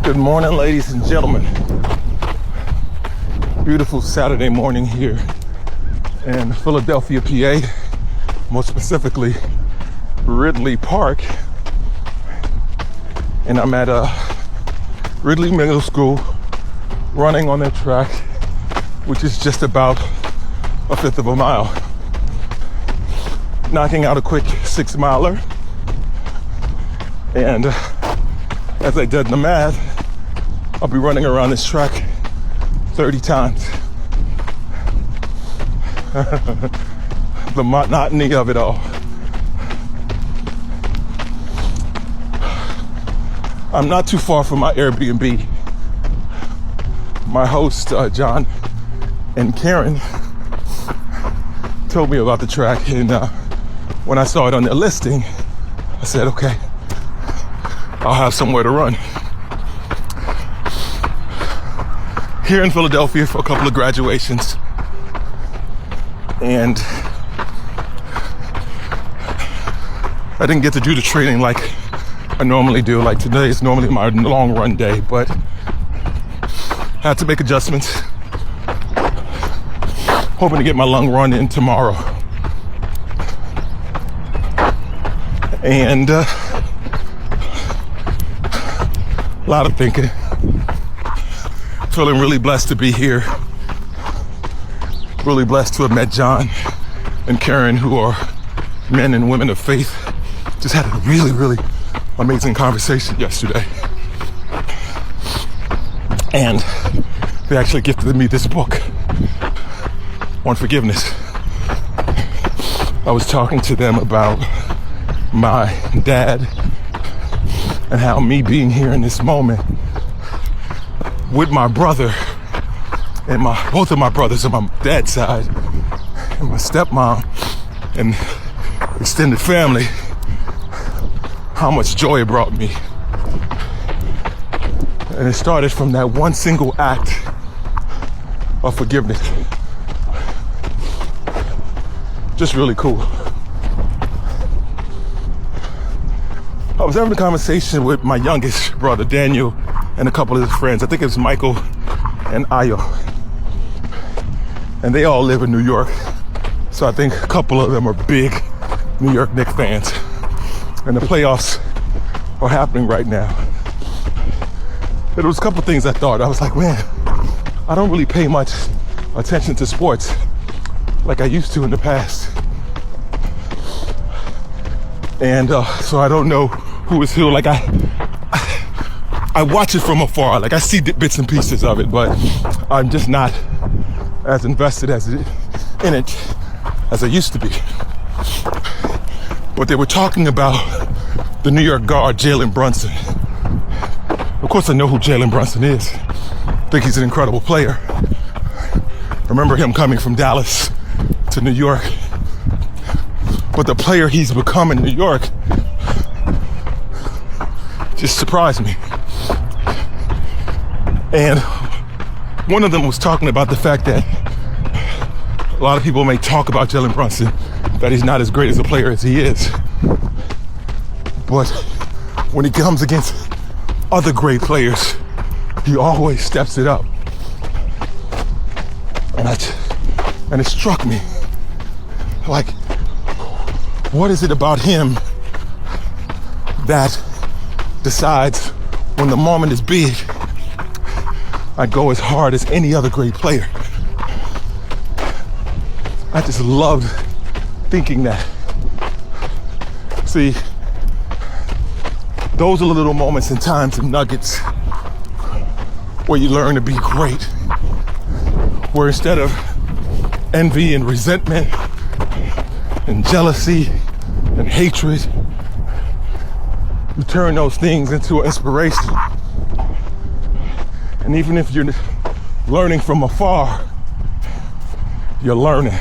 Good morning, ladies and gentlemen. Beautiful Saturday morning here in Philadelphia, PA, more specifically Ridley Park. And I'm at Ridley Middle School, running on their track, which is just about a fifth of a mile. Knocking out a quick 6-miler. And as I did the math, I'll be running around this track 30 times. The monotony of it all. I'm not too far from my Airbnb. My host, John and Karen, told me about the track, and when I saw it on their listing, I said, okay, I'll have somewhere to run. Here in Philadelphia for a couple of graduations, and I didn't get to do the training like I normally do. Like today is normally my long run day, but I had to make adjustments. Hoping to get my long run in tomorrow. And a lot of thinking. Feeling really blessed to be here. Really blessed to have met John and Karen, who are men and women of faith. Just had a really, really amazing conversation yesterday. And they actually gifted me this book on forgiveness. I was talking to them about my dad and how me being here in this moment with my brother and both of my brothers on my dad's side and my stepmom and extended family, how much joy it brought me. And it started from that one single act of forgiveness. Just really cool. I was having a conversation with my youngest brother, Daniel, and a couple of his friends. I think it was Michael and Ayo. And they all live in New York. So I think a couple of them are big New York Knicks fans. And the playoffs are happening right now. There was a couple things I thought. I was like, man, I don't really pay much attention to sports like I used to in the past. And so I don't know who is who. Like I watch it from afar. Like I see bits and pieces of it, but I'm just not as invested in it as I used to be. But they were talking about the New York guard, Jalen Brunson. Of course, I know who Jalen Brunson is. I think he's an incredible player. Remember him coming from Dallas to New York. But the player he's become in New York just surprised me. And one of them was talking about the fact that a lot of people may talk about Jalen Brunson, that he's not as great as a player as he is. But when he comes against other great players, he always steps it up. And it struck me, like, what is it about him that decides when the moment is big, I go as hard as any other great player? I just loved thinking that. See, those are the little moments and times and nuggets where you learn to be great. Where instead of envy and resentment and jealousy and hatred, you turn those things into an inspiration. And even if you're learning from afar, you're learning.